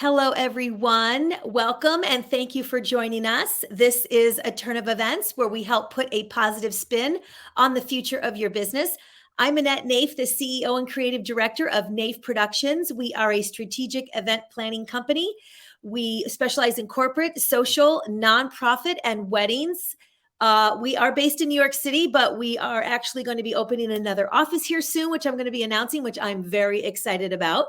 Hello, everyone. Welcome and thank you for joining us. This is a turn of events where we help put a positive spin on the future of your business. I'm Annette Naif, the CEO and creative director of Naif Productions. We are a strategic event planning company. We specialize in corporate, social, nonprofit, and weddings. We are based in New York City, but we are actually going to be opening another office here soon, which I'm going to be announcing, which I'm very excited about.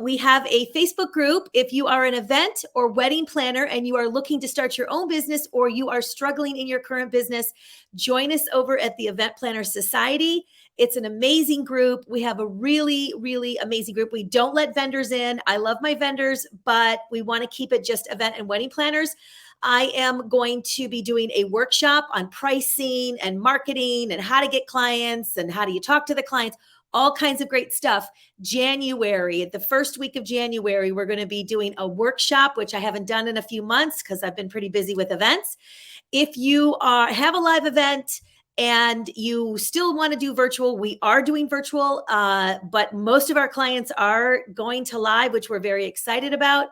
We have a Facebook group. If you are an event or wedding planner and you are looking to start your own business or you are struggling in your current business, join us over at the Event Planner Society. It's an amazing group. We have a really, really amazing group. We don't let vendors in. I love my vendors, but we want to keep it just event and wedding planners. I am going to be doing a workshop on pricing and marketing and how to get clients and how do you talk to the clients, all kinds of great stuff. January, the first week of January, we're going to be doing a workshop, which I haven't done in a few months because I've been pretty busy with events. If you have a live event and you still want to do virtual, we are doing virtual, but most of our clients are going to live, which we're very excited about.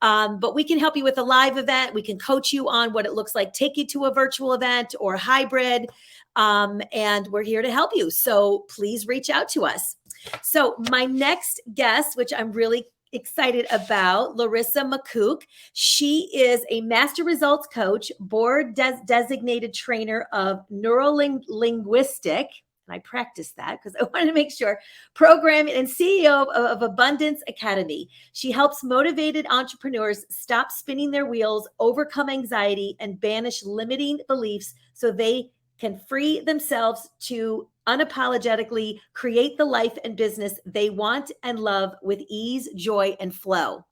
But we can help you with a live event. We can coach you on what it looks like, take you to a virtual event or hybrid. And we're here to help you. So please reach out to us. So my next guest, which I'm really excited about, Larisa Makuch. She is a master results coach, board designated trainer of Neurolinguistic. And I practiced that because I wanted to make sure, programming and CEO of Abundance Academy. She helps motivated entrepreneurs stop spinning their wheels, overcome anxiety, and banish limiting beliefs so they can free themselves to unapologetically create the life and business they want and love with ease, joy, and flow.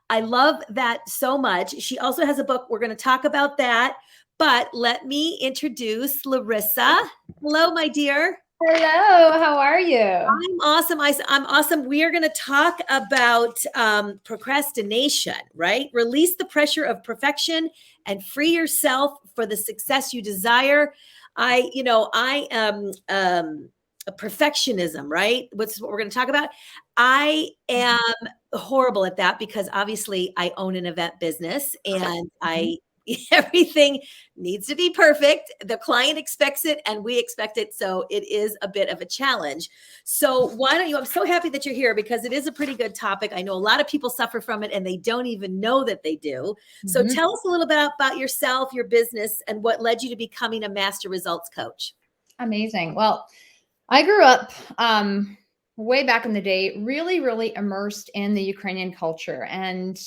I love that so much. She also has a book. We're going to talk about that. But let me introduce Larisa. Hello, my dear. Hello, how are you? I'm awesome. I'm awesome. We are going to talk about procrastination, right? Release the pressure of perfection and free yourself for the success you desire. I am a perfectionism, right? What's what we're going to talk about. I am horrible at that because obviously I own an event business and everything needs to be perfect. The client expects it and we expect it. So it is a bit of a challenge. So why don't you, I'm so happy that you're here because it is a pretty good topic. I know a lot of people suffer from it and they don't even know that they do. So tell us a little bit about yourself, your business, and what led you to becoming a master results coach. Amazing. Well, I grew up way back in the day, really immersed in the Ukrainian culture. And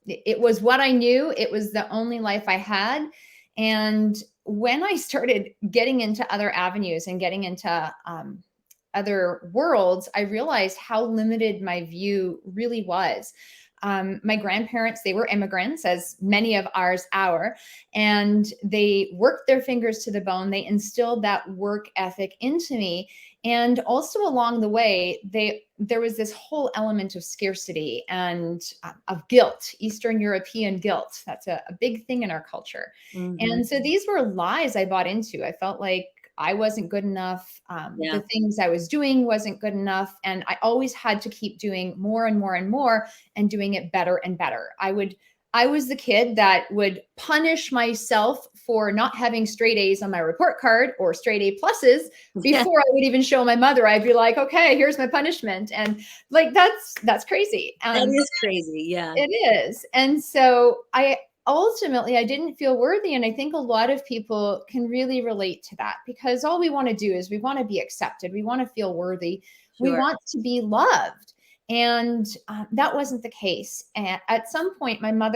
it was what I knew. It was the only life I had. And when I started getting into other avenues and getting into other worlds, I realized how limited my view really was. My grandparents, they were immigrants, as many of ours are, and they worked their fingers to the bone. They instilled that work ethic into me. And also along the way, there was this whole element of scarcity and of guilt, Eastern European guilt. That's a big thing in our culture. And so these were lies I bought into. I felt like I wasn't good enough. The things I was doing wasn't good enough. And I always had to keep doing more and more and more and doing it better and better. I was the kid that would punish myself for not having straight A's on my report card or straight A pluses before I would even show my mother. I'd be like, okay, here's my punishment. And like, that's crazy. That is crazy. Yeah, it is. And so ultimately, I didn't feel worthy. And I think a lot of people can really relate to that because all we want to do is we want to be accepted. We want to feel worthy. Sure. We want to be loved. And that wasn't the case. And at some point, my mom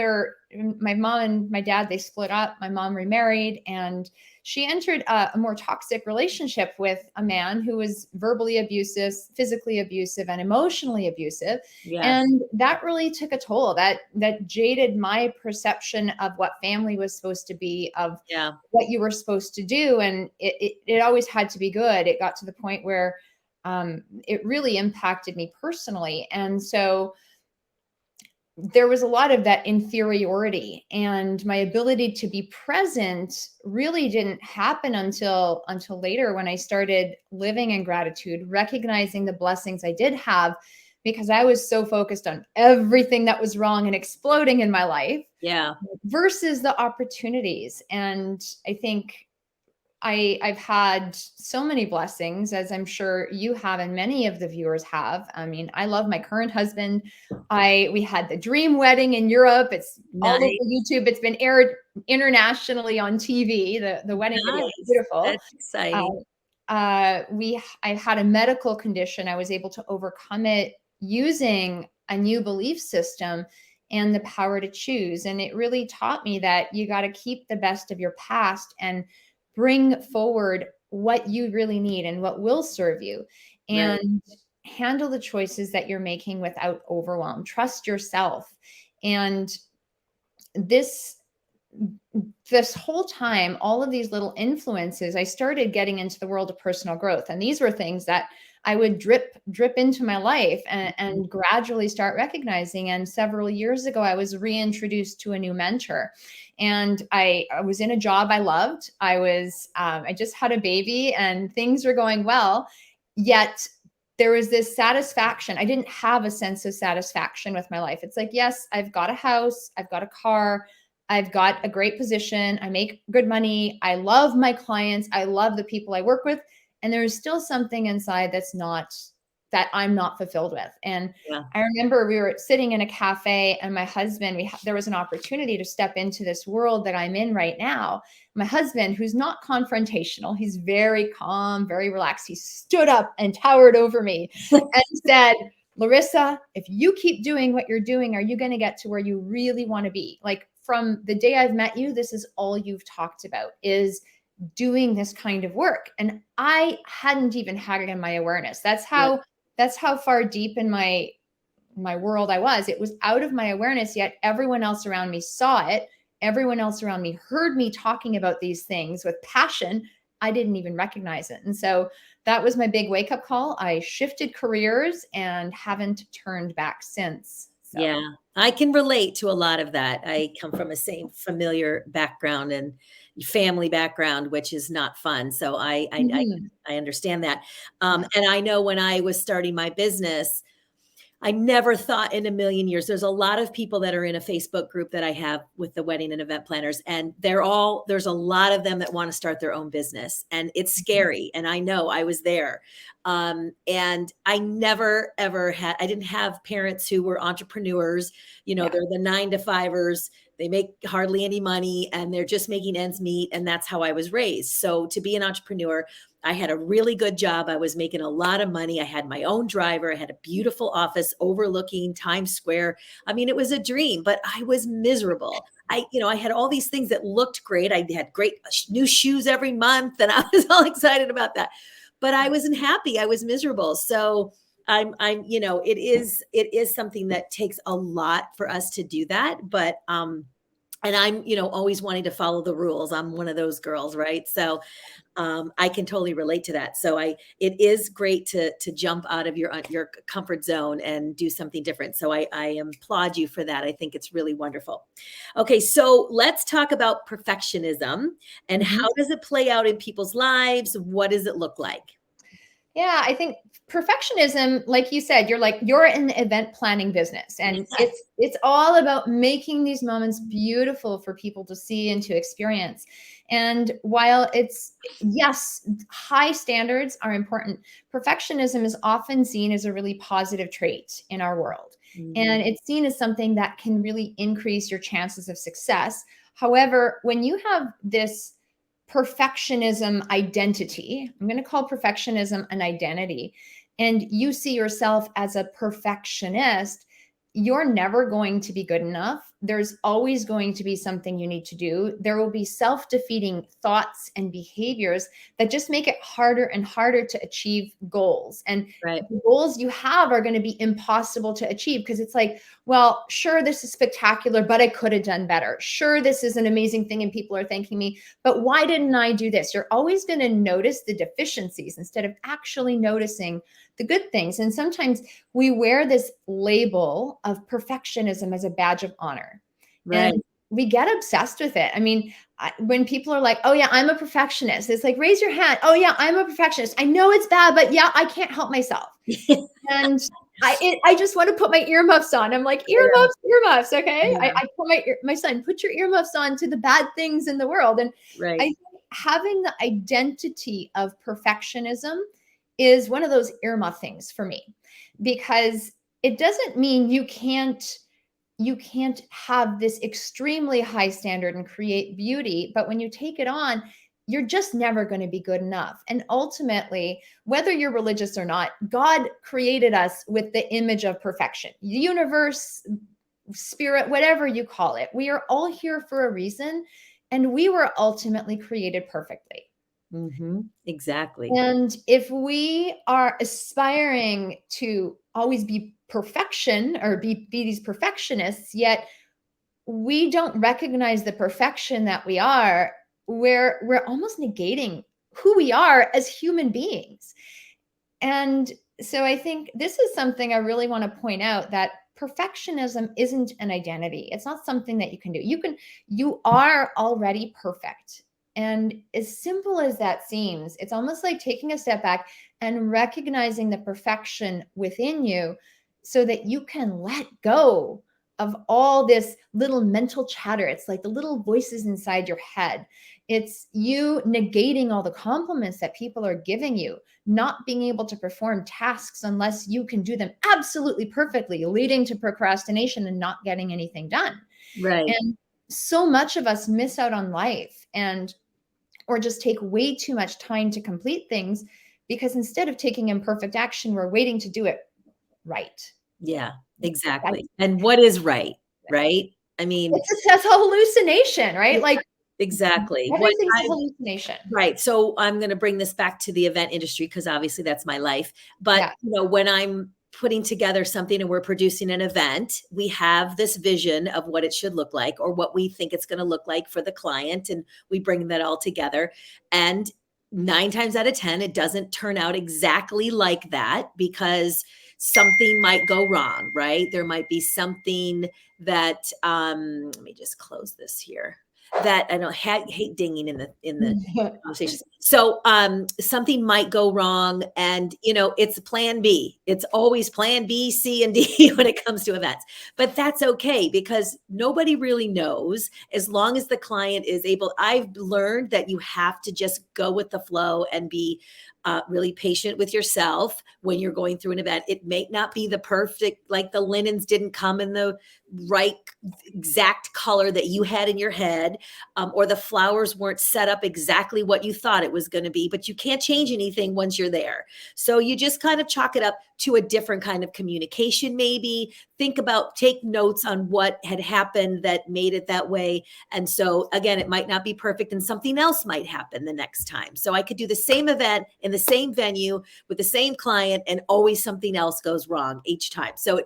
and my dad, they split up. My mom remarried and she entered a more toxic relationship with a man who was verbally abusive, physically abusive, and emotionally abusive. Yes. And that really took a toll. That jaded my perception of what family was supposed to be, of what you were supposed to do. And it always had to be good. It got to the point where it really impacted me personally. And so there was a lot of that inferiority, and my ability to be present really didn't happen until later, when I started living in gratitude, recognizing the blessings I did have, because I was so focused on everything that was wrong and exploding in my life Yeah. versus the opportunities. And I think I've had so many blessings, as I'm sure you have and many of the viewers have. I mean, I love my current husband. We had the dream wedding in Europe. It's all over Nice. YouTube. It's been aired internationally on TV. The wedding video is Nice. beautiful. That's exciting. Uh, I had a medical condition. I was able to overcome it using a new belief system and the power to choose. And it really taught me that you got to keep the best of your past and bring forward what you really need and what will serve you, Right. and handle the choices that you're making without overwhelm. Trust yourself. And this this whole time, all of these little influences, I started getting into the world of personal growth. And these were things that I would drip into my life and gradually start recognizing. And several years ago, I was reintroduced to a new mentor. And I was in a job I loved. I just had a baby and things were going well. Yet there was this satisfaction. I didn't have a sense of satisfaction with my life. It's like, yes, I've got a house, I've got a car, I've got a great position. I make good money. I love my clients. I love the people I work with. And there's still something inside that I'm not fulfilled with. And Yeah. I remember we were sitting in a cafe and my husband, there was an opportunity to step into this world that I'm in right now. My husband, who's not confrontational, he's very calm, very relaxed. He stood up and towered over me and said, Larisa, if you keep doing what you're doing, are you going to get to where you really want to be? Like, from the day I've met you, this is all you've talked about, is doing this kind of work. And I hadn't even had it in my awareness. That's Yeah. how far deep in my world I was. It was out of my awareness, yet everyone else around me saw it. Everyone else around me heard me talking about these things with passion. I didn't even recognize it. And so that was my big wake up call. I shifted careers and haven't turned back since. So, Yeah. I can relate to a lot of that. I come from a same familiar background and family background, which is not fun. So mhm. I understand that. Yeah. And I know when I was starting my business, I never thought in a million years. There's a lot of people that are in a Facebook group that I have with the wedding and event planners, and there's a lot of them that want to start their own business, and it's scary. And I know I was there. And I never, ever I didn't have parents who were entrepreneurs. Yeah. They're the 9 to 5ers. They make hardly any money and they're just making ends meet. And that's how I was raised. So to be an entrepreneur, I had a really good job. I was making a lot of money. I had my own driver. I had a beautiful office overlooking Times Square. I mean, it was a dream, but I was miserable. I had all these things that looked great. I had great new shoes every month and I was all excited about that, but I wasn't happy. I was miserable. So it is something that takes a lot for us to do that. But, and I'm, always wanting to follow the rules. I'm one of those girls, right? So I can totally relate to that. So it is great to jump out of your comfort zone and do something different. So I applaud you for that. I think it's really wonderful. Okay, so let's talk about perfectionism and Mhm. how does it play out in people's lives? What does it look like? Yeah, I think perfectionism, like you said, you're in the event planning business, and Yes. it's all about making these moments beautiful for people to see and to experience. And while it's, yes, high standards are important, perfectionism is often seen as a really positive trait in our world. Mhm. And it's seen as something that can really increase your chances of success. However, when you have this perfectionism identity, I'm going to call perfectionism an identity, and you see yourself as a perfectionist, you're never going to be good enough. There's always going to be something you need to do. There will be self defeating thoughts and behaviors that just make it harder and harder to achieve goals. And Right. the goals you have are going to be impossible to achieve because it's like, well, sure, this is spectacular, but I could have done better. Sure, this is an amazing thing and people are thanking me, but why didn't I do this? You're always going to notice the deficiencies instead of actually noticing the good things. And sometimes we wear this label of perfectionism as a badge of honor. And Right. we get obsessed with it. I mean, when people are like, oh, yeah, I'm a perfectionist, it's like, raise your hand. Oh, yeah, I'm a perfectionist. I know it's bad, but yeah, I can't help myself. And I just want to put my earmuffs on. I'm like, Yeah. earmuffs. Okay. Yeah. I tell my son, put your earmuffs on to the bad things in the world. And I Right. think having the identity of perfectionism is one of those earmuff things for me, because it doesn't mean you can't have this extremely high standard and create beauty, but when you take it on, you're just never going to be good enough. And ultimately, whether you're religious or not, God created us with the image of perfection. Universe, spirit, whatever you call it, we are all here for a reason, and we were ultimately created perfectly. Exactly. And if we are aspiring to always be perfection, or be these perfectionists, yet we don't recognize the perfection that we are, we're almost negating who we are as human beings. And so I think this is something I really want to point out, that perfectionism isn't an identity. It's not something that you can do. You are already perfect. And as simple as that seems, it's almost like taking a step back and recognizing the perfection within you so that you can let go of all this little mental chatter. It's like the little voices inside your head. It's you negating all the compliments that people are giving you, not being able to perform tasks unless you can do them absolutely perfectly, leading to procrastination and not getting anything done. Right. And so much of us miss out on life, and or just take way too much time to complete things, because instead of taking imperfect action, we're waiting to do it right. Yeah, That's, exactly. And what is right, right? I mean, that's a hallucination, yeah, right? Like exactly. What everything's a I hallucination. Right. So I'm going to bring this back to the event industry because obviously that's my life. But, Yeah. when I'm putting together something and we're producing an event, we have this vision of what it should look like or what we think it's going to look like for the client. And we bring that all together. And 9 times out of 10, it doesn't turn out exactly like that because something might go wrong, right? There might be something that, let me just close this here, that I don't hate dinging in the conversations. So something might go wrong, and it's plan B. It's always plan B, C, and D when it comes to events. But that's okay because nobody really knows as long as the client is able. I've learned that you have to just go with the flow and be really patient with yourself when you're going through an event. It may not be the perfect, like the linens didn't come in the right exact color that you had in your head, or the flowers weren't set up exactly what you thought it was going to be, but you can't change anything once you're there. So you just kind of chalk it up to a different kind of communication, maybe. Take notes on what had happened that made it that way. And so, again, it might not be perfect and something else might happen the next time. So I could do the same event in the same venue with the same client and always something else goes wrong each time. So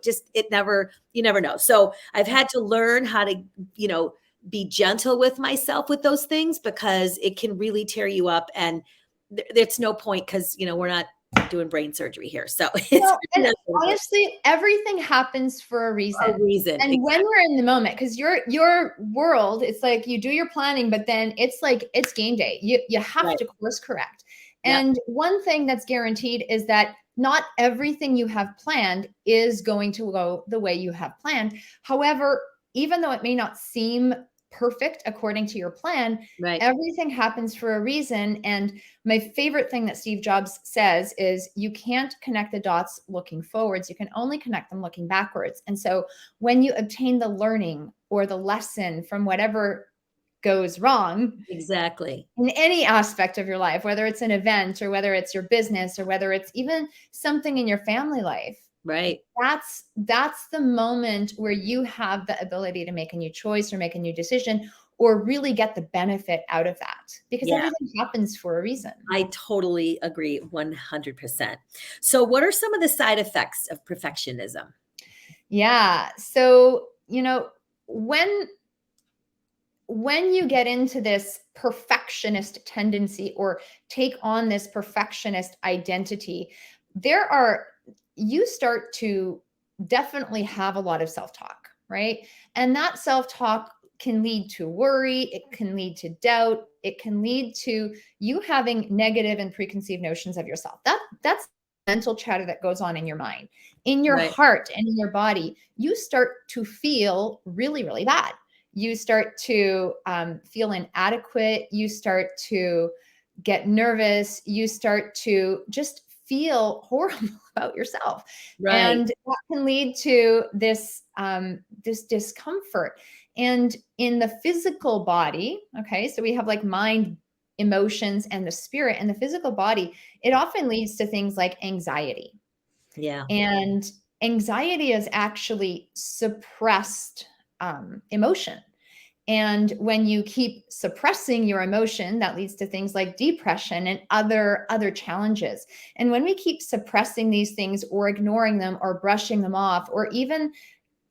you never know. So I've had to learn how to, be gentle with myself with those things because it can really tear you up. And it's no point because, we're not doing brain surgery here. So it's Well, and honestly, everything happens for a a reason. reason. And when we're in the moment, because your world, it's like you do your planning, but then it's like it's game day. You have Right. to course correct. Yeah. And one thing that's guaranteed is that not everything you have planned is going to go the way you have planned. However, even though it may not seem perfect according to your plan, Right. everything happens for a reason. And my favorite thing that Steve Jobs says is you can't connect the dots looking forwards. You can only connect them looking backwards. And so when you obtain the learning or the lesson from whatever goes wrong Exactly. in any aspect of your life, whether it's an event or whether it's your business or whether it's even something in your family life, Right. that's the moment where you have the ability to make a new choice or make a new decision or really get the benefit out of that, because Yeah. everything happens for a reason. I totally agree 100%. So what are some of the side effects of perfectionism? Yeah. So, when you get into this perfectionist tendency or take on this perfectionist identity, you start to definitely have a lot of self-talk, right? And that self-talk can lead to worry, it can lead to doubt, it can lead to you having negative and preconceived notions of yourself. That's mental chatter that goes on in your mind. In your Right. heart and in your body, you start to feel really, really bad. You start to feel inadequate. You start to get nervous. You start to just feel horrible about yourself. Right. And that can lead to this discomfort. And in the physical body, okay, so we have like mind, emotions, and the spirit, and the physical body, it often leads to things like anxiety. Yeah. And anxiety is actually suppressed emotion. And when you keep suppressing your emotion, that leads to things like depression and other challenges. And when we keep suppressing these things or ignoring them or brushing them off or even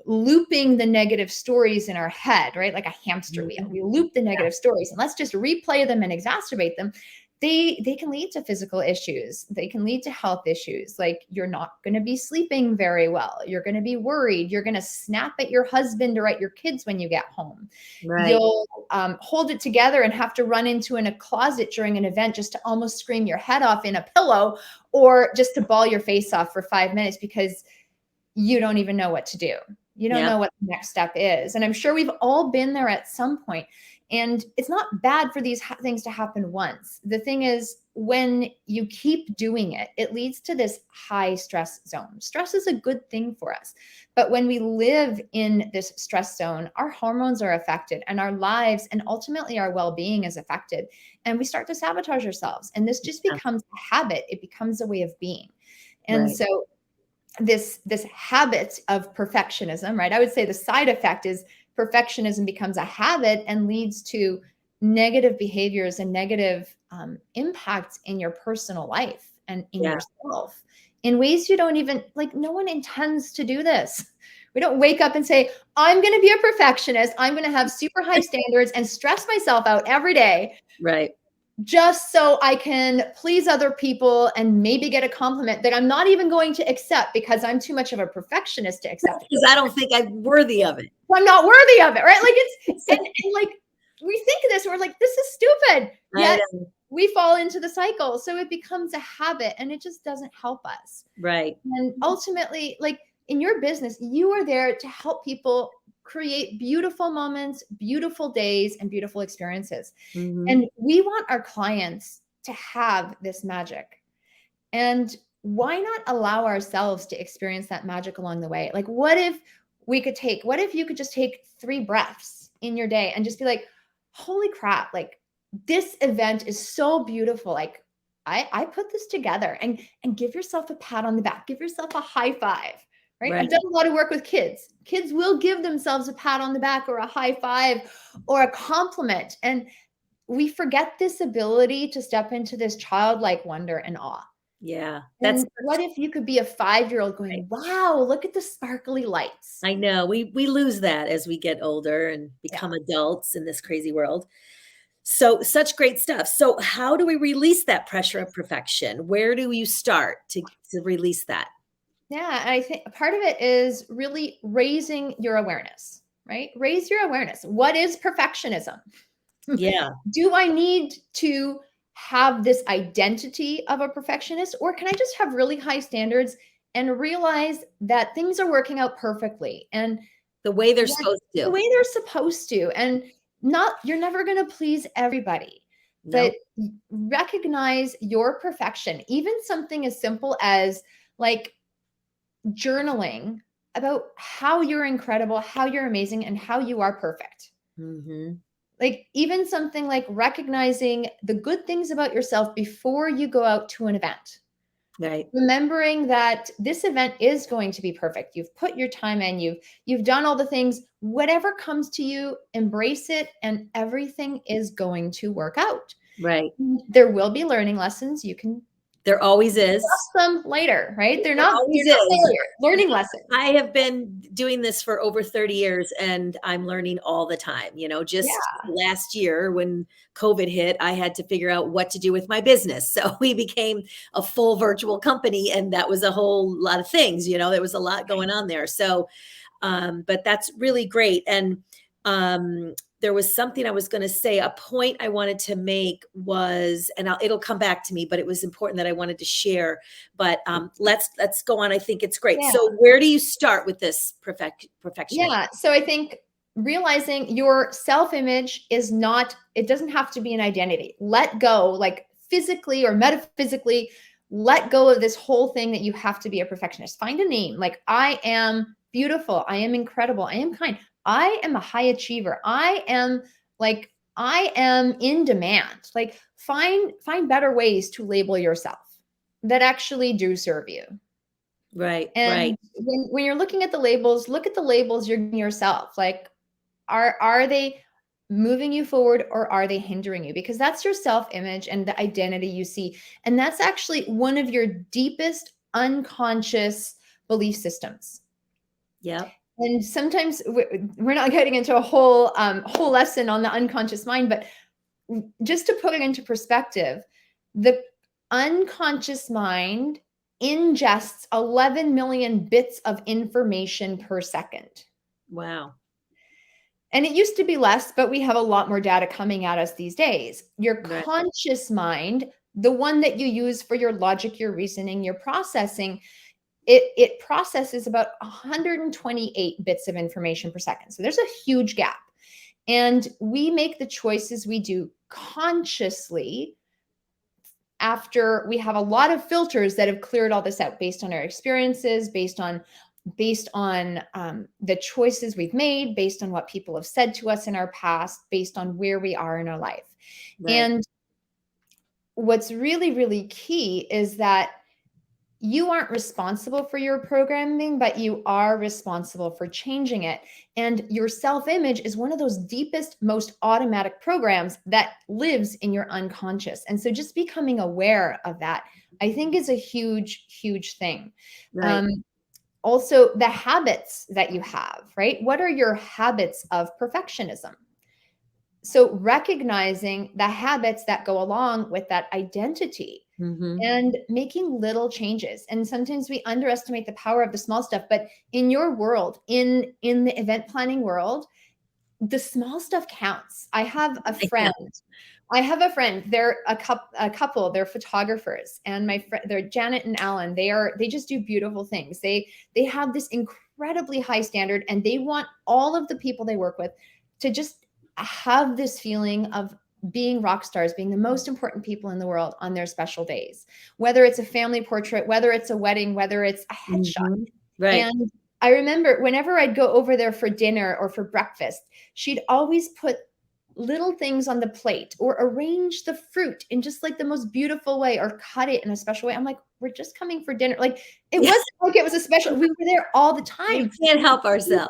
looping the negative stories in our head, right? Like a hamster wheel. Mhm. We loop the negative stories and let's just replay them and exacerbate them. They can lead to physical issues. They can lead to health issues. Like you're not going to be sleeping very well. You're going to be worried. You're going to snap at your husband or at your kids when you get home. Right. You'll hold it together and have to run into in a closet during an event just to almost scream your head off in a pillow or just to bawl your face off for 5 minutes because you don't even know what to do. You don't Yeah. know what the next step is. And I'm sure we've all been there at some point. And it's not bad for these things to happen once. The thing is, when you keep doing it, it leads to this high stress zone. Stress is a good thing for us. But when we live in this stress zone, our hormones are affected and our lives and ultimately our well being is affected. And we start to sabotage ourselves. And this just Yeah. becomes a habit, it becomes a way of being. And Right. so this habit of perfectionism, right? I would say the side effect is perfectionism becomes a habit and leads to negative behaviors and negative impacts in your personal life and in Yeah. yourself in ways you don't even like. No one intends to do this. We don't wake up and say, I'm going to be a perfectionist. I'm going to have super high standards and stress myself out every day Right. just so I can please other people and maybe get a compliment that I'm not even going to accept because I'm too much of a perfectionist to accept it. Because I don't think I'm worthy of it. I'm not worthy of it, right? Like and like we think of this, and we're like, this is stupid. I Yet know. we fall into the cycle. So it becomes a habit and it just doesn't help us. Right. And ultimately, like in your business, you are there to help people create beautiful moments, beautiful days, and beautiful experiences. Mhm. And we want our clients to have this magic. And why not allow ourselves to experience that magic along the way? Like, what if you could just take 3 breaths in your day and just be like, holy crap, like this event is so beautiful. Like, I put this together and give yourself a pat on the back, give yourself a high five, right? I've Right. done a lot of work with kids. Kids will give themselves a pat on the back or a high five or a compliment. And we forget this ability to step into this childlike wonder and awe. Yeah. And what if you could be a 5-year-old Right. going, wow, look at the sparkly lights. I know. We lose that as we get older and Yeah. become adults in this crazy world. So such great stuff. So how do we release that pressure of perfection? Where do you start to release that? Yeah. And I think part of it is really raising your awareness, right? Raise your awareness. What is perfectionism? Yeah. Do I need to have this identity of a perfectionist, or can I just have really high standards and realize that things are working out perfectly and The way they're that supposed the to. way they're supposed to? And not, you're never going to please everybody, but No. recognize your perfection, even something as simple as like journaling about how you're incredible, how you're amazing, and how you are perfect. Mhm. Like even something like recognizing the good things about yourself before you go out to an event. Right. Remembering that this event is going to be perfect. You've put your time in, you've done all the things. Whatever comes to you, embrace it and everything is going to work out. Right. There will be learning lessons. You can There always is. discuss them later, right? There They're always not is. failure, learning lessons. I have been doing this for over 30 years and I'm learning all the time. Just Yeah. last year when COVID hit, I had to figure out what to do with my business. So we became a full virtual company and that was a whole lot of things, there was a lot going on there. So but that's really great. And there was something I was going to say. A point I wanted to make was, and it'll come back to me, but it was important that I wanted to share. But let's go on. I think it's great. Yeah. So where do you start with this perfectionism? Yeah. So I think realizing your self-image is not, it doesn't have to be an identity. Let go, like physically or metaphysically, let go of this whole thing that you have to be a perfectionist. Find a name. Like, I am beautiful. I am incredible. I am kind. I am a high achiever. I am in demand. Like, find better ways to label yourself that actually do serve you. Right. And when you're looking at the labels, look at the labels you're giving yourself. Like, are they moving you forward or are they hindering you? Because that's your self-image and the identity you see. And that's actually one of your deepest unconscious belief systems. Yeah. And sometimes we're not getting into a whole lesson on the unconscious mind, but just to put it into perspective, the unconscious mind ingests 11 million bits of information per second. Wow. And it used to be less, but we have a lot more data coming at us these days. Your conscious mind, the one that you use for your logic, your reasoning, your processing, it processes about 128 bits of information per second. So there's a huge gap. And we make the choices we do consciously after we have a lot of filters that have cleared all this out based on our experiences, based on the choices we've made, based on what people have said to us in our past, based on where we are in our life. Right. And what's really, really key is that you aren't responsible for your programming, but you are responsible for changing it. And your self-image is one of those deepest, most automatic programs that lives in your unconscious. And so just becoming aware of that, I think, is a huge, huge thing. Right. Also, the habits that you have, right? What are your habits of perfectionism? So recognizing the habits that go along with that identity. Mm-hmm. And making little changes. And sometimes we underestimate the power of the small stuff, but in your world, in the event planning world, the small stuff counts. I have a friend. They're a couple, they're photographers, and they're Janet and Alan. They just do beautiful things. They have this incredibly high standard, and they want all of the people they work with to just have this feeling of being rock stars, being the most important people in the world on their special days, whether it's a family portrait, whether it's a wedding, whether it's a headshot. Mm-hmm. Right. And I remember whenever I'd go over there for dinner or for breakfast, she'd always put little things on the plate or arrange the fruit in just like the most beautiful way or cut it in a special way. I'm like, we're just coming for dinner. Like, it wasn't like it was a special, we were there all the time. We can't help ourselves.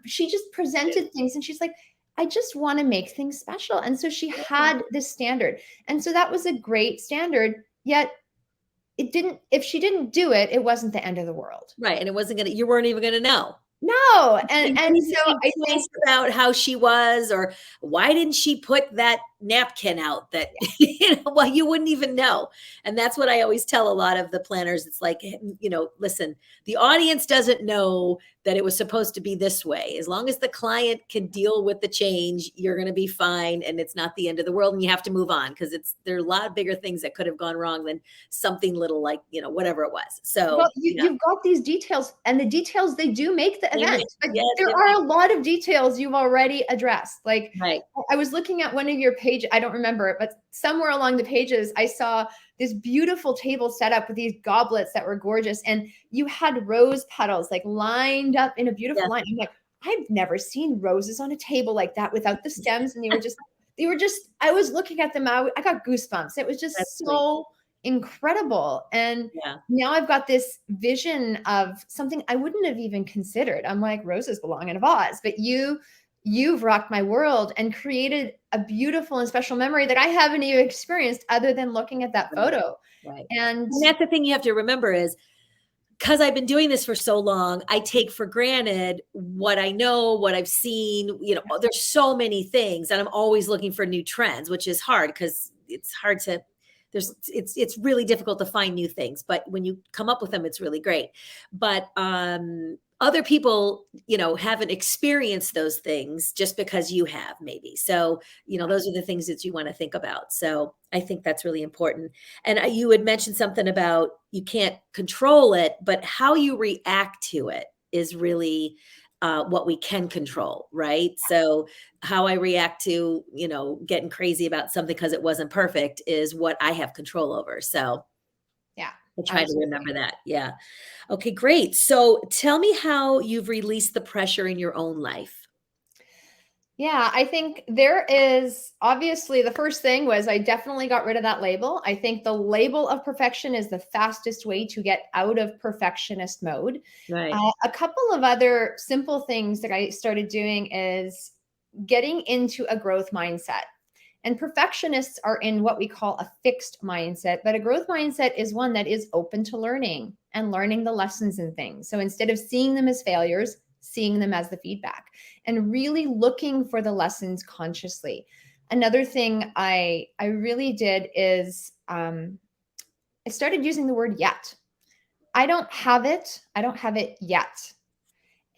She just presented things, and she's like, I just want to make things special. And so she had this standard. And so that was a great standard, yet if she didn't do it, it wasn't the end of the world. Right. And it wasn't you weren't even going to know. No. And so I think about how she was, or why didn't she put that napkin out that, well, you wouldn't even know. And that's what I always tell a lot of the planners. It's like, listen, the audience doesn't know that it was supposed to be this way. As long as the client can deal with the change, you're going to be fine. And it's not the end of the world, and you have to move on, because there are a lot bigger things that could have gone wrong than something little like, whatever it was. So you've got these details, and the details, they do make the event. But yes, there are a lot of details you've already addressed. Like, right. I was looking at one of your pages, I don't remember it, but somewhere along the pages, I saw this beautiful table set up with these goblets that were gorgeous. And you had rose petals like lined up in a beautiful line. I'm like, I've never seen roses on a table like that without the stems. And they were just, I was looking at them. I got goosebumps. It was just so incredible. And now I've got this vision of something I wouldn't have even considered. I'm like, roses belong in a vase, but you've rocked my world and created a beautiful and special memory that I haven't even experienced other than looking at that photo. Right. And that's the thing you have to remember is, because I've been doing this for so long, I take for granted what I know, what I've seen. There's so many things, and I'm always looking for new trends, which is hard because it's hard to. It's really difficult to find new things, but when you come up with them, it's really great. But other people, haven't experienced those things just because you have, maybe. So, those are the things that you want to think about. So I think that's really important. And you had mentioned something about you can't control it, but how you react to it is really what we can control, right? So how I react to, getting crazy about something because it wasn't perfect is what I have control over. So Yeah, I try to absolutely. remember that. Yeah. Okay, great. So tell me how you've released the pressure in your own life. Yeah, I think there is obviously the first thing was I definitely got rid of that label. I think the label of perfection is the fastest way to get out of perfectionist mode. Right. A couple of other simple things that I started doing is getting into a growth mindset. And perfectionists are in what we call a fixed mindset, but a growth mindset is one that is open to learning and learning the lessons and things. So instead of seeing them as failures, seeing them as the feedback and really looking for the lessons consciously. Another thing I really did is I started using the word yet. I don't have it. I don't have it yet.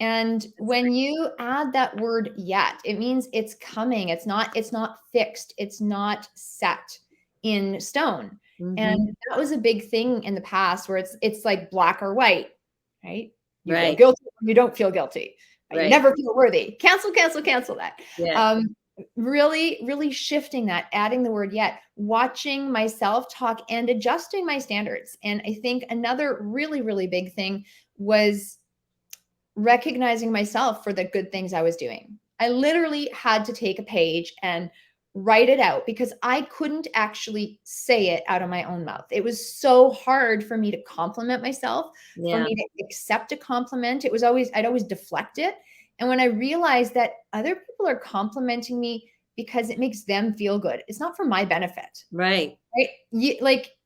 And That's when great. you add that word yet, it means it's coming. It's not fixed. It's not set in stone. Mhm. And that was a big thing in the past where it's like black or white, right? You feel Right. guilty or you don't feel guilty. You Right. never feel worthy. Cancel, cancel, cancel that. Yeah. Um, really, really shifting that, adding the word yet, watching myself talk and adjusting my standards. And I think another really, really big thing was recognizing myself for the good things I was doing. I literally had to take a page and write it out because I couldn't actually say it out of my own mouth. It was so hard for me to compliment myself, for Yeah. me to accept a compliment. I'd always deflect it. And when I realized that other people are complimenting me because it makes them feel good, it's not for my benefit. Right. Right?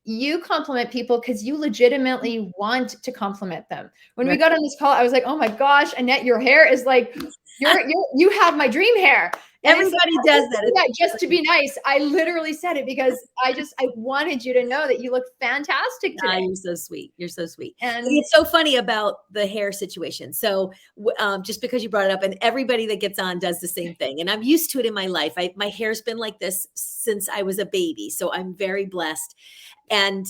You compliment people because you legitimately want to compliment them. When we Right. got on this call, I was like, "Oh my gosh, Annette, your hair is like you have my dream hair." And it's like, Everybody I does didn't that. say that just to be nice. I literally said it because I wanted you to know that you look fantastic Ah, today. you're so sweet. You're so sweet. And It's so funny about the hair situation. So, just because you brought it up, and everybody that gets on does the same thing, and I'm used to it in my life. My hair's been like this since I was a baby, so I'm very blessed. And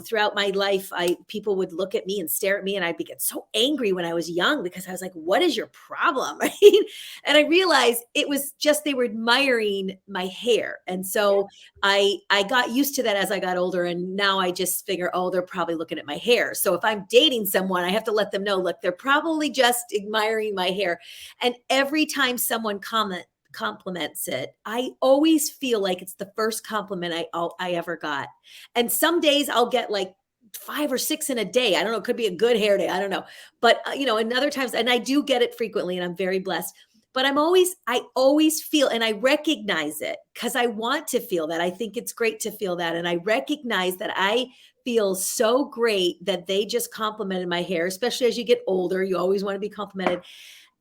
throughout my life, I people would look at me and stare at me, and I'd get so angry when I was young because I was like, "What is your problem?" Right? And I realized it was just they were admiring my hair, and so I got used to that as I got older, and now I just figure, oh, they're probably looking at my hair. So if I'm dating someone, I have to let them know, look, they're probably just admiring my hair. And every time someone compliments it, I always feel like it's the first compliment I ever got. And some days I'll get like 5 or 6 in a day. I don't know. It could be a good hair day. I don't know. But and other times, and I do get it frequently, and I'm very blessed. But I always feel, and I recognize it because I want to feel that. I think it's great to feel that. And I recognize that I feel so great that they just complimented my hair, especially as you get older. You always want to be complimented.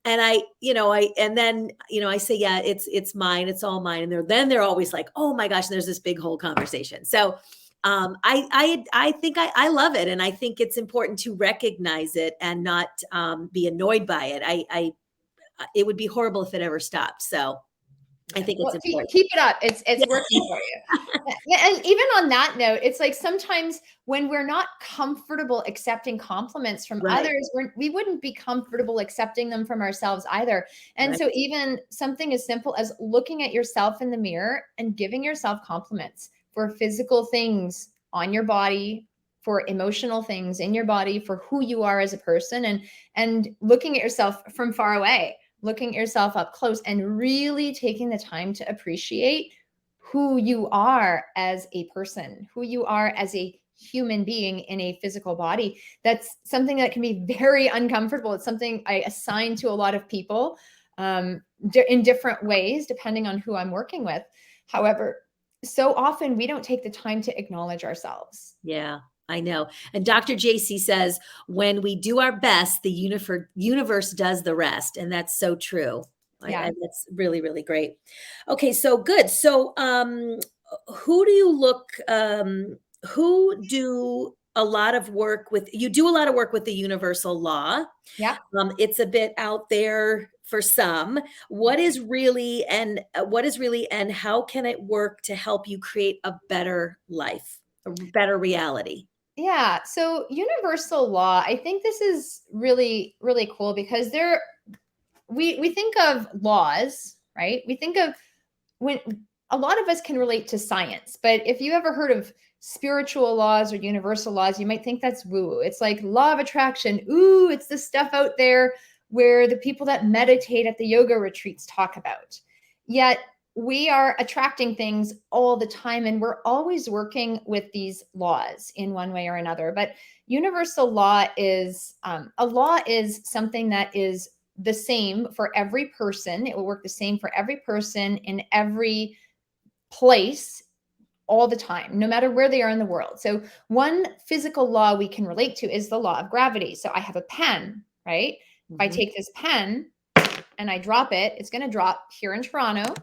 And and then, I say, yeah, it's mine. It's all mine. And they're always like, oh my gosh, and there's this big whole conversation. So I think I love it. And I think it's important to recognize it and not be annoyed by it. It would be horrible if it ever stopped. So I yeah, think it's well, important. keep it up. It's Yeah. working for you. Yeah, and even on that note, it's like sometimes when we're not comfortable accepting compliments from Right. others, we wouldn't be comfortable accepting them from ourselves either. And Right. so, even something as simple as looking at yourself in the mirror and giving yourself compliments for physical things on your body, for emotional things in your body, for who you are as a person, and looking at yourself from far away, looking at yourself up close, and really taking the time to appreciate who you are as a person, who you are as a human being in a physical body. That's something that can be very uncomfortable. It's something I assign to a lot of people in different ways, depending on who I'm working with. However, so often we don't take the time to acknowledge ourselves. Yeah, I know. And Dr. JC says, when we do our best, the universe does the rest. And that's so true. Yeah. That's really, really great. Okay, so good. So who do you look, who do a lot of work with, you do a lot of work with the universal law. Yeah. It's a bit out there for some. What is really, and how can it work to help you create a better life, a better reality? Yeah. So universal law, I think this is really, really cool because we think of laws, right? We think of when a lot of us can relate to science, but if you ever heard of spiritual laws or universal laws, you might think that's woo woo. It's like law of attraction. Ooh, it's the stuff out there where the people that meditate at the yoga retreats talk about. Yet we are attracting things all the time and we're always working with these laws in one way or another. But universal law is a law is something that is the same for every person. It will work the same for every person in every place all the time, no matter where they are in the world. So one physical law we can relate to is the law of gravity. So I have a pen, right? If I Mhm. take this pen and I drop it, it's going to drop here in Toronto.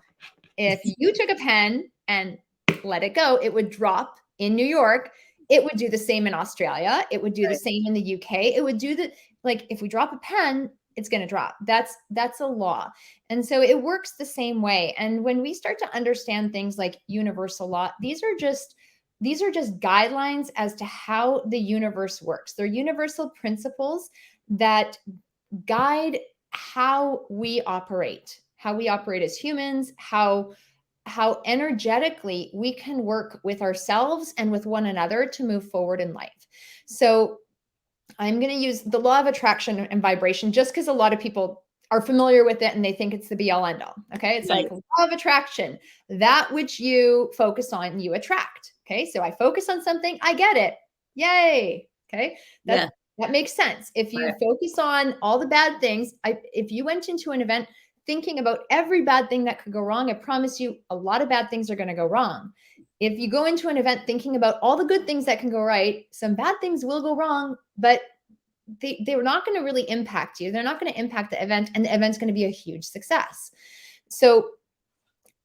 If you took a pen and let it go, it would drop in New York. It would do the same in Australia. It would do the Right. same in the UK. It would do the, like, if we drop a pen, it's going to drop. That's a law. And so it works the same way. And when we start to understand things like universal law, these are just guidelines as to how the universe works. They're universal principles that guide how we operate as humans, how energetically we can work with ourselves and with one another to move forward in life. So I'm going to use the law of attraction and vibration just because a lot of people are familiar with it and they think it's the be all end all. Okay. It's Right. like law of attraction, that which you focus on, you attract. Okay. So I focus on something, I get it. Yay. Okay. Yeah. That makes sense. If you Right. focus on all the bad things, if you went into an event thinking about every bad thing that could go wrong, I promise you a lot of bad things are going to go wrong. If you go into an event thinking about all the good things that can go right, some bad things will go wrong, but they're not going to really impact you. They're not going to impact the event, and the event's going to be a huge success. So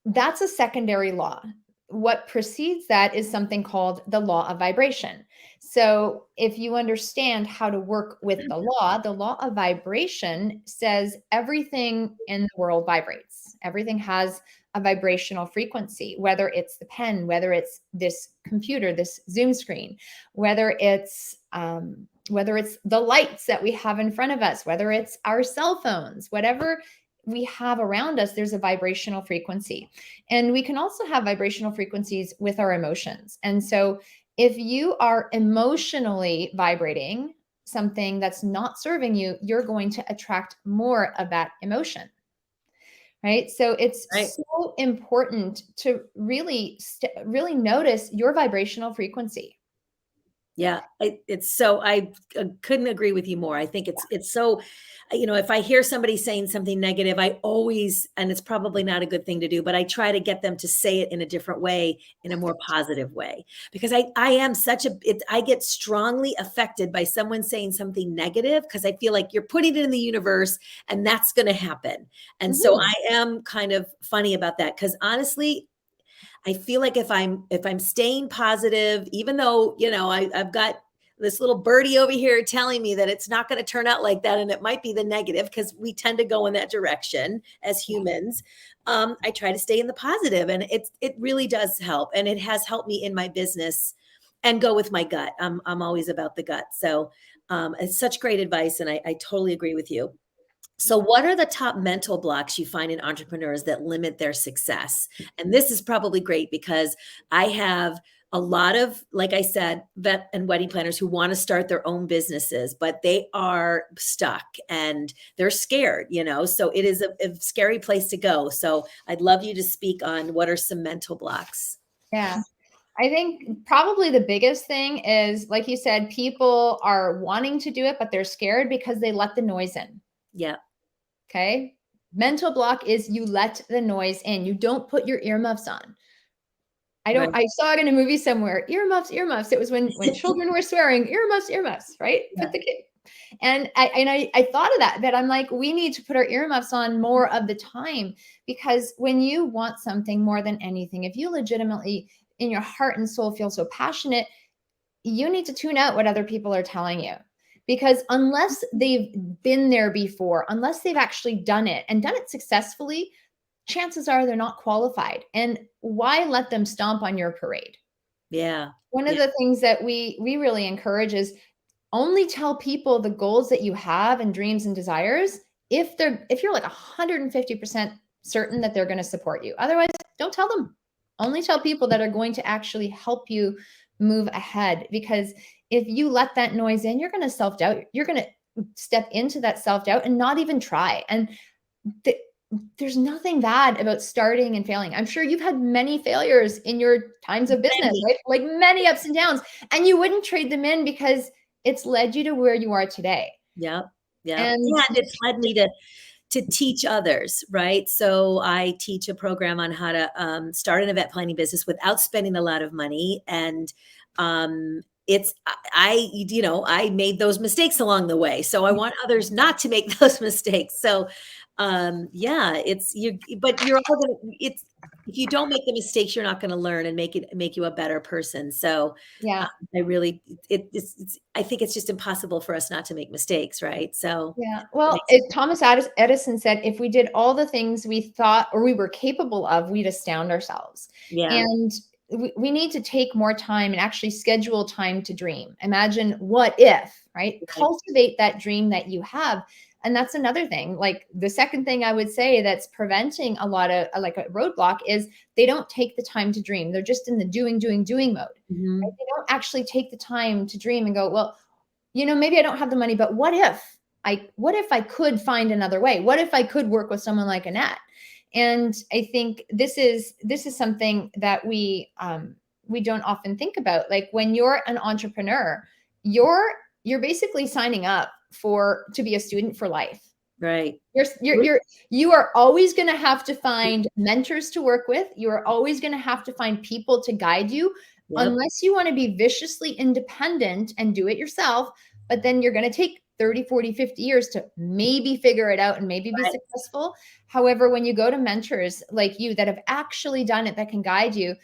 that's a secondary law. What precedes that is something called the law of vibration. So, if you understand how to work with the law of vibration says everything in the world vibrates. Everything has a vibrational frequency, whether it's the pen, whether it's this computer, this Zoom screen, whether it's the lights that we have in front of us, whether it's our cell phones, whatever we have around us, there's a vibrational frequency. And we can also have vibrational frequencies with our emotions. And so if you are emotionally vibrating something that's not serving you, you're going to attract more of that emotion. Right? So Right. it's so important to really notice your vibrational frequency. Yeah, I couldn't agree with you more. I think it's so, if I hear somebody saying something negative, I always, and it's probably not a good thing to do, but I try to get them to say it in a different way, in a more positive way, because I am I get strongly affected by someone saying something negative because I feel like you're putting it in the universe and that's going to happen. And so Mhm. I am kind of funny about that because honestly, I feel like if I'm staying positive, even though, I've got this little birdie over here telling me that it's not going to turn out like that and it might be the negative because we tend to go in that direction as humans. I try to stay in the positive and it really does help. And it has helped me in my business and go with my gut. I'm always about the gut. So it's such great advice. And I totally agree with you. So, what are the top mental blocks you find in entrepreneurs that limit their success? And this is probably great because I have a lot of, like I said, vet and wedding planners who want to start their own businesses, but they are stuck and they're scared, So, it is a scary place to go. So, I'd love you to speak on what are some mental blocks. Yeah. I think probably the biggest thing is, like you said, people are wanting to do it, but they're scared because they let the noise in. Yeah, Okay. Mental block is you let the noise in. You don't put your earmuffs on. right. I saw it in a movie somewhere. Earmuffs, earmuffs. It was when children were swearing, earmuffs, earmuffs, right? Yeah, Put the kid. And I thought of that I'm like, we need to put our earmuffs on more of the time, because when you want something more than anything, if you legitimately in your heart and soul feel so passionate, you need to tune out what other people are telling you, because unless they've been there before, unless they've actually done it and done it successfully, chances are they're not qualified. And why let them stomp on your parade? Yeah. One of Yeah. the things that we really encourage is only tell people the goals that you have and dreams and desires if you're like 150% certain that they're going to support you. Otherwise, don't tell them. Only tell people that are going to actually help you move ahead, because if you let that noise in, you're going to self-doubt. You're going to step into that self-doubt and not even try. And th- there's nothing bad about starting and failing. I'm sure you've had many failures in your times of business, Many. right? Like many ups and downs, and you wouldn't trade them in because it's led you to where you are today. Yep. Yep. And And it's led me to teach others, right? So I teach a program on how to start an event planning business without spending a lot of money. And it's, I made those mistakes along the way. So I want others not to make those mistakes. So yeah, it's you, but you're all gonna, it's, if you don't make the mistakes, you're not going to learn and make you a better person. So yeah, I really, I think it's just impossible for us not to make mistakes, right? So yeah. it Well, makes it, Thomas Edison said, if we did all the things we thought or we were capable of, we'd astound ourselves. yeah, And we need to take more time and actually schedule time to dream. Imagine what if, right? right. Cultivate that dream that you have. And that's another thing. Like the second thing I would say that's preventing a lot of like a roadblock is they don't take the time to dream. They're just in the doing mode. Right? Mhm. They don't actually take the time to dream and go, well, maybe I don't have the money, but what if I could find another way? What if I could work with someone like Annette? And I think this is something that we don't often think about. Like when you're an entrepreneur, you're basically signing up for to be a student for life. Right. You are always going to have to find mentors to work with. You are always going to have to find people to guide you, Yep. unless you want to be viciously independent and do it yourself. But then you're going to take 30, 40, 50 years to maybe figure it out and maybe be Right. successful. However, when you go to mentors like you that have actually done it, that can guide you,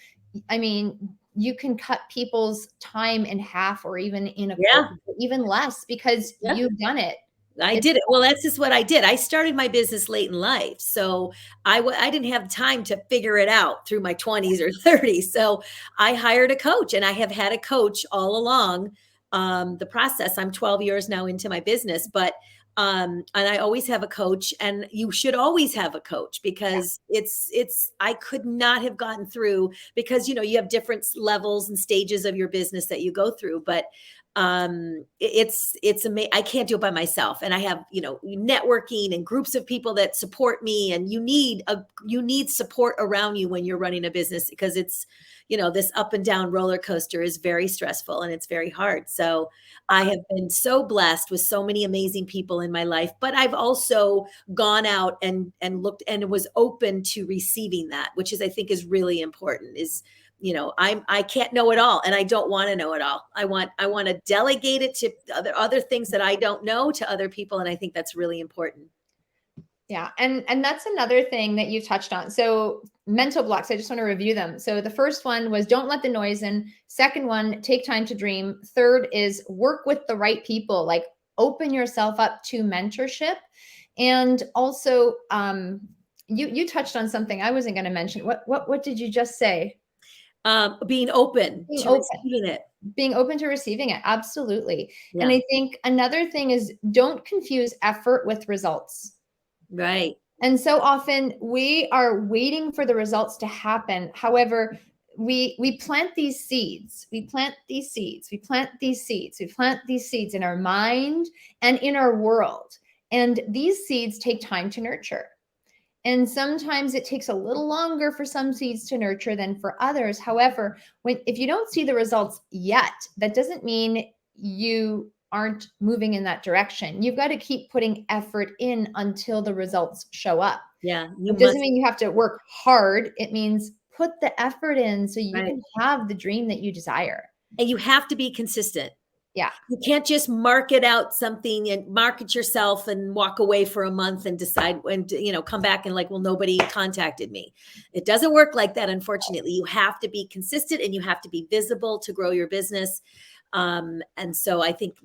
I mean, you can cut people's time in half or even in a quarter, Yeah. even less, because Yeah. you've done it. I It's did it. Well, that's just what I did. I started my business late in life. So I didn't have time to figure it out through my 20s or 30s. So I hired a coach, and I have had a coach all along the process. I'm 12 years now into my business, but and I always have a coach, and you should always have a coach, because I could not have gotten through, because you have different levels and stages of your business that you go through, but it's amazing. I can't do it by myself, and I have networking and groups of people that support me, and you need support around you when you're running a business, because it's this up and down roller coaster is very stressful and it's very hard. So I have been so blessed with so many amazing people in my life, but I've also gone out and looked and was open to receiving that, which is, I think, is really important. Is I can't know it all, and I don't want to know it all. I want to delegate it to other things that I don't know to other people, and I think that's really important. Yeah. And that's another thing that you touched on. So mental blocks, I just want to review them. So the first one was don't let the noise in. Second one, take time to dream. Third is work with the right people, like open yourself up to mentorship. And also you touched on something I wasn't going to mention. What did you just say? Being open Being to open. receiving it. Being open to receiving it. Absolutely. And Yeah. I think another thing is don't confuse effort with results. Right. And so often we are waiting for the results to happen. However, we plant these seeds. We plant these seeds. We plant these seeds. We plant these seeds in our mind and in our world. And these seeds take time to nurture. And sometimes it takes a little longer for some seeds to nurture than for others. However, if you don't see the results yet, that doesn't mean you aren't moving in that direction. You've got to keep putting effort in until the results show up. Yeah. You It doesn't must. mean you have to work hard. It means put the effort in so you Right. can have the dream that you desire. And you have to be consistent. Yeah. You can't just market out something and market yourself and walk away for a month and decide when to, come back and like, well, nobody contacted me. It doesn't work like that. Unfortunately, you have to be consistent, and you have to be visible to grow your business. And so I think,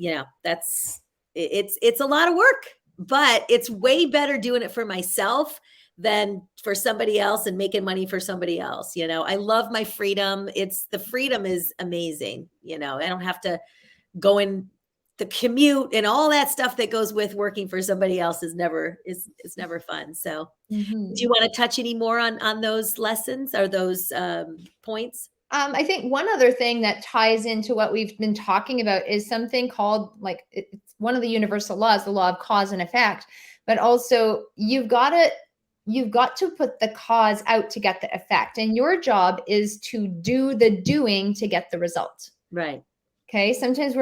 it's a lot of work, but it's way better doing it for myself than for somebody else and making money for somebody else. I love my freedom. The freedom is amazing. I don't have to go in the commute and all that stuff that goes with working for somebody else is never fun. So do you want to touch any more on those lessons or those points? I think one other thing that ties into what we've been talking about is something called, like, it's one of the universal laws, the law of cause and effect. But also you've got to put the cause out to get the effect. And your job is to do the doing to get the result. Right. Okay. Sometimes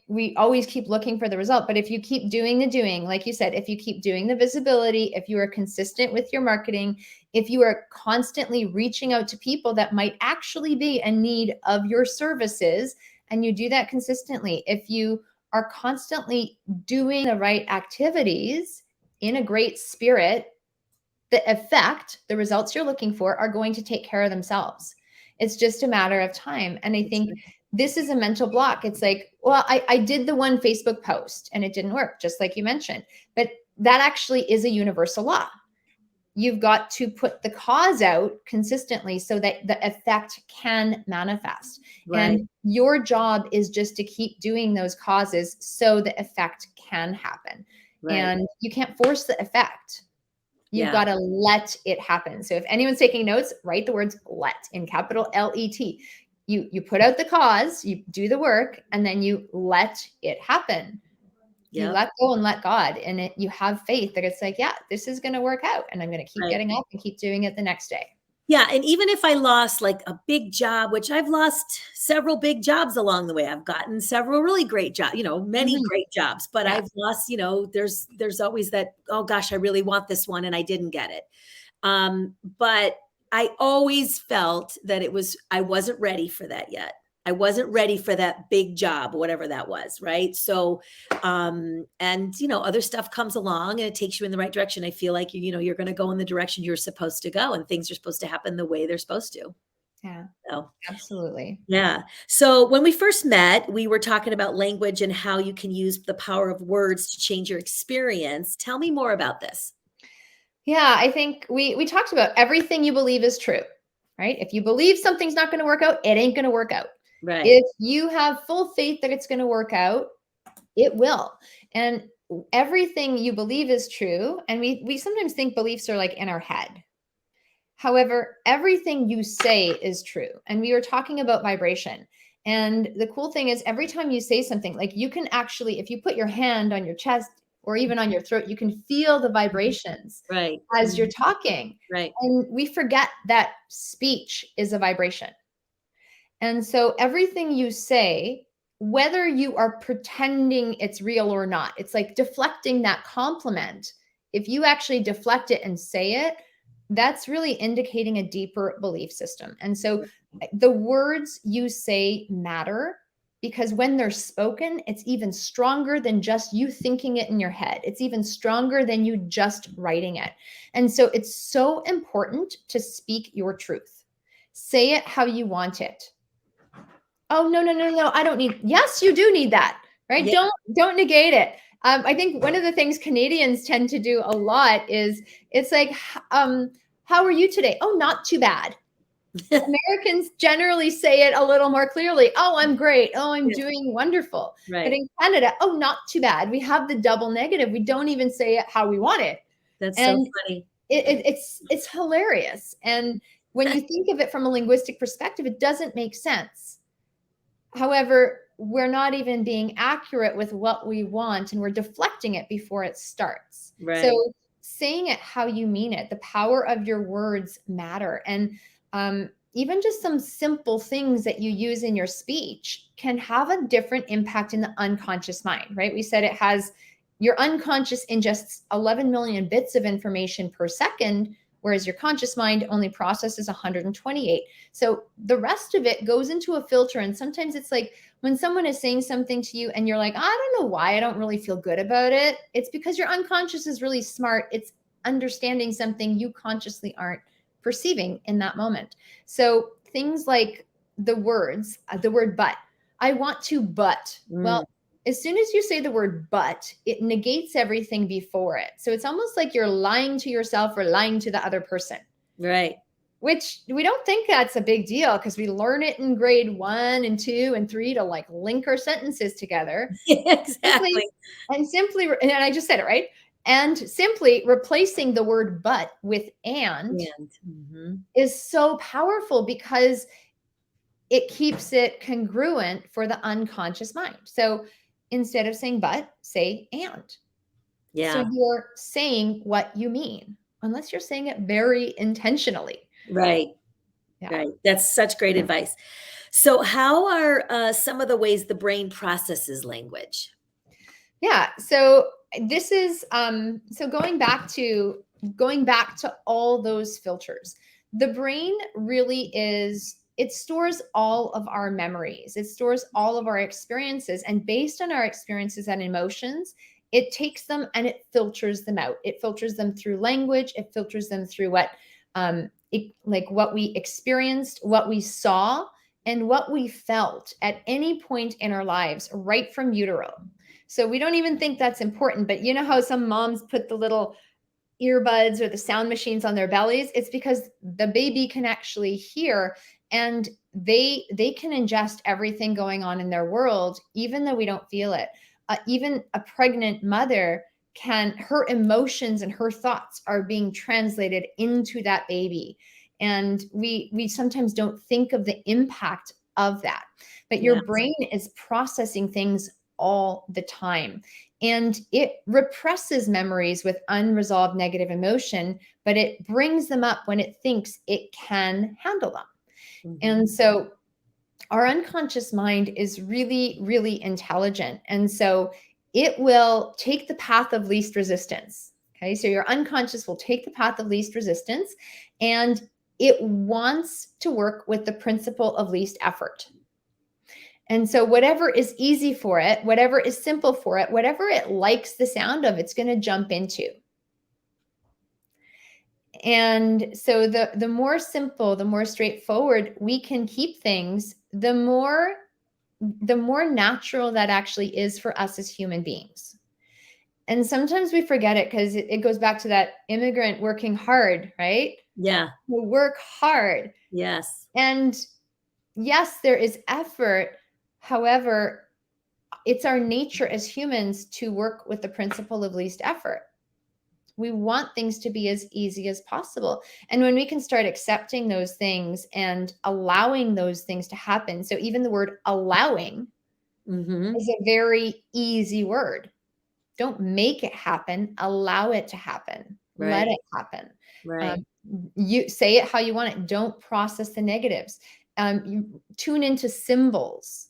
we always keep looking for the result, but if you keep doing the doing, like you said, if you keep doing the visibility, if you are consistent with your marketing, if you are constantly reaching out to people that might actually be in need of your services, and you do that consistently, if you are constantly doing the right activities in a great spirit, the results you're looking for are going to take care of themselves. It's just a matter of time. And I think this is a mental block. It's like, well, I did the one Facebook post and it didn't work, just like you mentioned. But that actually is a universal law. You've got to put the cause out consistently so that the effect can manifest. Right. And your job is just to keep doing those causes so the effect can happen. Right. And you can't force the effect. You've Yeah. got to let it happen. So if anyone's taking notes, write the words "let" in capital L-E-T. You put out the cause, you do the work, and then you let it happen. You Yep. let go and let God, and you have faith that it's like, yeah, this is going to work out, and I'm going to keep Right. getting up and keep doing it the next day. Yeah. And even if I lost like a big job, which I've lost several big jobs along the way, I've gotten several really great jobs, many great jobs, but Yeah. I've lost, there's always that, oh gosh, I really want this one and I didn't get it. But I always felt that I wasn't ready for that yet. I wasn't ready for that big job, whatever that was. Right. So, and other stuff comes along and it takes you in the right direction. I feel like, you're going to go in the direction you're supposed to go and things are supposed to happen the way they're supposed to. Yeah, So, absolutely. yeah. So when we first met, we were talking about language and how you can use the power of words to change your experience. Tell me more about this. Yeah, I think we talked about everything you believe is true, right? If you believe something's not going to work out, it ain't going to work out. Right. If you have full faith that it's going to work out, it will. And everything you believe is true. And we sometimes think beliefs are like in our head. However, everything you say is true. And we were talking about vibration. And the cool thing is, every time you say something, like, you can actually, if you put your hand on your chest or even on your throat, you can feel the vibrations Right. as you're talking. Right. And we forget that speech is a vibration. And so everything you say, whether you are pretending it's real or not, it's like deflecting that compliment. If you actually deflect it and say it, that's really indicating a deeper belief system. And so the words you say matter, because when they're spoken, it's even stronger than just you thinking it in your head. It's even stronger than you just writing it. And so it's so important to speak your truth. Say it how you want it. Oh, no. I don't need. Yes, you do need that, right? Yeah. Don't negate it. I think one of the things Canadians tend to do a lot is, it's like, how are you today? Oh, not too bad. Americans generally say it a little more clearly. Oh, I'm great. Oh, I'm doing wonderful. Right. But in Canada, oh, not too bad. We have the double negative. We don't even say it how we want it. That's And so funny. It's hilarious. And when you think of it from a linguistic perspective, it doesn't make sense. However, we're not even being accurate with what we want, and we're deflecting it before it starts. Right. So saying it how you mean it, the power of your words matter. And even just some simple things that you use in your speech can have a different impact in the unconscious mind, right? We said your unconscious ingests 11 million bits of information per second, whereas your conscious mind only processes 128. So the rest of it goes into a filter. And sometimes it's like, when someone is saying something to you and you're like, I don't know why I don't really feel good about it. It's because your unconscious is really smart. It's understanding something you consciously aren't perceiving in that moment. So things like the word but. I want to, but. Well, as soon as you say the word but, it negates everything before it. So it's almost like you're lying to yourself or lying to the other person. Right. Which we don't think that's a big deal because we learn it in grade 1 and 2 and 3 to like link our sentences together. Exactly. And I just said it, right? And simply replacing the word but with and is so powerful because it keeps it congruent for the unconscious mind. So instead of saying but, say and. Yeah. So you're saying what you mean, unless you're saying it very intentionally. Right. Yeah. Right. That's such great advice. So how are some of the ways the brain processes language? Yeah. So this is so going back to all those filters. The brain really is, it stores all of our memories. It stores all of our experiences, and based on our experiences and emotions, it takes them and it filters them out. It filters them through language, it filters them through what like what we experienced, what we saw, and what we felt at any point in our lives right from utero. So we don't even think that's important. But you know how some moms put the little earbuds or the sound machines on their bellies? It's because the baby can actually hear, and they can ingest everything going on in their world, even though we don't feel it. Even a pregnant mother can, her emotions and her thoughts are being translated into that baby. And we sometimes don't think of the impact of that. But your Yeah. brain is processing things all the time. And it represses memories with unresolved negative emotion, but it brings them up when it thinks it can handle them. And so our unconscious mind is really, really intelligent. And so it will take the path of least resistance. Okay. So your unconscious will take the path of least resistance, and it wants to work with the principle of least effort. And so whatever is easy for it, whatever is simple for it, whatever it likes the sound of, it's going to jump into. And so the more simple, the more straightforward we can keep things, the more natural that actually is for us as human beings. And sometimes we forget it because it goes back to that immigrant working hard, right? Yeah. We work hard. Yes. And yes, there is effort. However, it's our nature as humans to work with the principle of least effort. We want things to be as easy as possible. And when we can start accepting those things and allowing those things to happen. So even the word allowing is a very easy word. Don't make it happen. Allow it to happen. Right. Let it happen. Right. You say it how you want it. Don't process the negatives. You tune into symbols.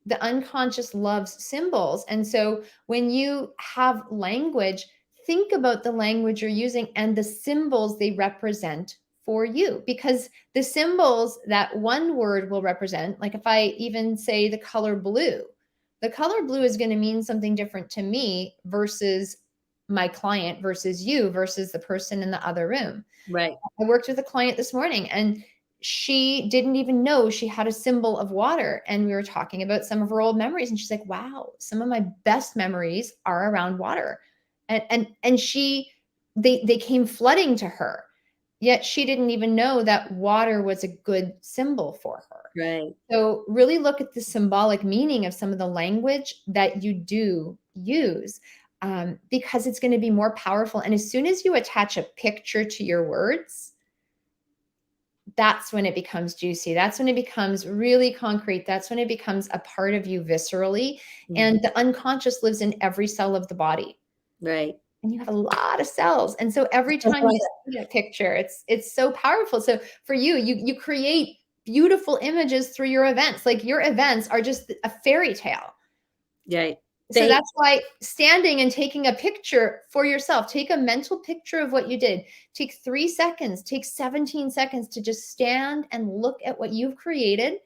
The unconscious loves symbols. And so when you have language, think about the language you're using and the symbols they represent for you, because the symbols that one word will represent, like if I even say the color blue is going to mean something different to me versus my client versus you versus the person in the other room. Right. I worked with a client this morning, and she didn't even know she had a symbol of water. And we were talking about some of her old memories. And she's like, wow, some of my best memories are around water. And they came flooding to her. Yet she didn't even know that water was a good symbol for her. Right. So really look at the symbolic meaning of some of the language that you do use, because it's going to be more powerful. And as soon as you attach a picture to your words, that's when it becomes juicy. That's when it becomes really concrete. That's when it becomes a part of you viscerally. And the unconscious lives in every cell of the body. Right. And you have a lot of cells. And so every time you see a picture, it's so powerful. So for you create beautiful images through your events. Like your events are just a fairy tale. Right. So that's why standing and taking a picture for yourself, take a mental picture of what you did. Take 3 seconds, take 17 seconds to just stand and look at what you've created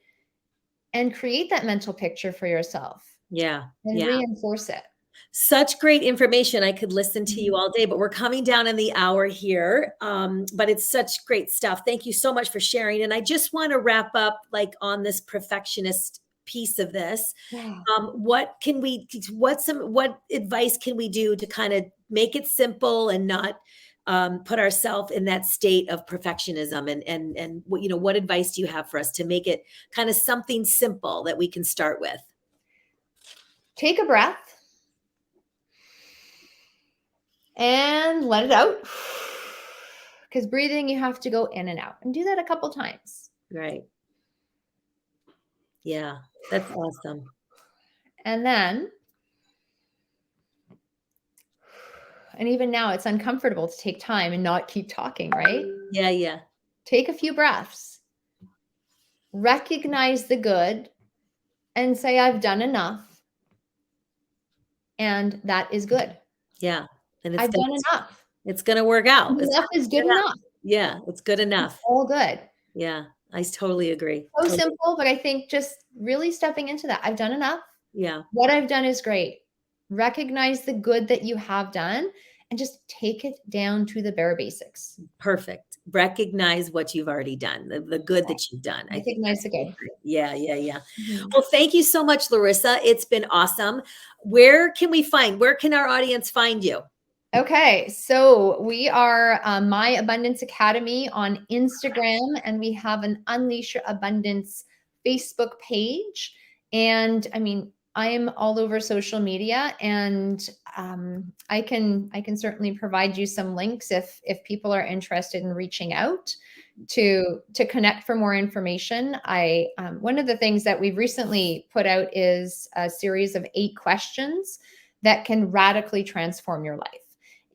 and create that mental picture for yourself. Yeah. And reinforce it. Such great information. I could listen to you all day, but we're coming down in the hour here. But it's such great stuff. Thank you so much for sharing. And I just want to wrap up like on this perfectionist piece of this. Yeah. What advice can we do to kind of make it simple and not put ourselves in that state of perfectionism? And what advice do you have for us to make it kind of something simple that we can start with? Take a breath and let it out. Because breathing, you have to go in and out, and do that a couple times. Right. Yeah, that's awesome. And then, and even now, it's uncomfortable to take time and not keep talking, right? Yeah, yeah. Take a few breaths, recognize the good, and say, I've done enough. And that is good. Yeah. And I've done enough. it's going to work out. Enough is good enough. Yeah, it's good It's enough. all good. Yeah, I totally agree. So Totally. simple, but I think just really stepping into that. I've done enough. Yeah. What I've done is great. Recognize the good that you have done and just take it down to the bare basics. Perfect. Recognize what you've already done, the good that you've done. I think Recognize the good. Yeah, yeah, yeah. Mhm. Well, thank you so much, Larisa. It's been awesome. Where can our audience find you? Okay, so we are My Abundance Academy on Instagram, and we have an Unleash Your Abundance Facebook page. And I mean, I'm all over social media, and I can certainly provide you some links if people are interested in reaching out to connect for more information. I one of the things that we've recently put out is a series of 8 questions that can radically transform your life,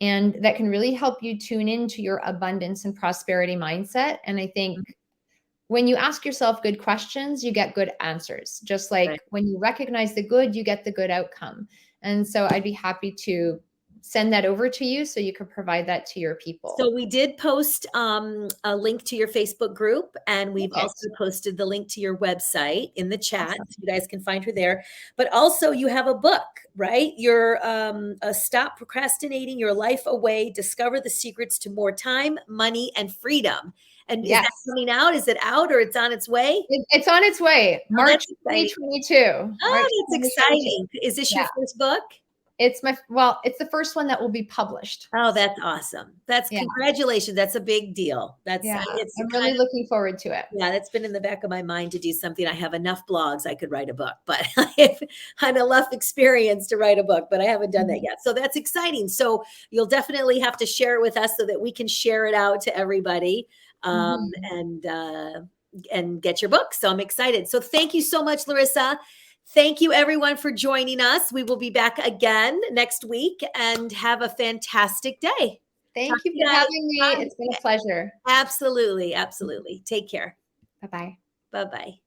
and that can really help you tune into your abundance and prosperity mindset. And I think when you ask yourself good questions, you get good answers. Just like Right. when you recognize the good, you get the good outcome. And so I'd be happy to send that over to you so you can provide that to your people. So we did post a link to your Facebook group, and we've Okay. also posted the link to your website in the chat. Awesome. So you guys can find her there. But also you have a book, right? Your Stop Procrastinating Your Life Away, Discover the Secrets to More Time, Money, and Freedom. And is that Yes. coming out? Is it out or it's on its way? It's on its way. Oh, March that's exciting. 2022. Oh, March that's 2022. exciting. Is this your Yeah. first book? It's the first one that will be published. Oh, that's awesome. That's Yeah. Congratulations. That's a big deal. Yeah. It's I'm kind really looking forward to it. Yeah, that's been in the back of my mind to do something. I have enough blogs I could write a book, but I have had enough experience to write a book, but I haven't done that yet. So that's exciting. So you'll definitely have to share it with us so that we can share it out to everybody and get your book. So I'm excited. So thank you so much, Larisa. Thank you everyone for joining us. We will be back again next week, and have a fantastic day. Thank you for having me. It's been a pleasure. Absolutely. Absolutely. Take care. Bye-bye. Bye-bye.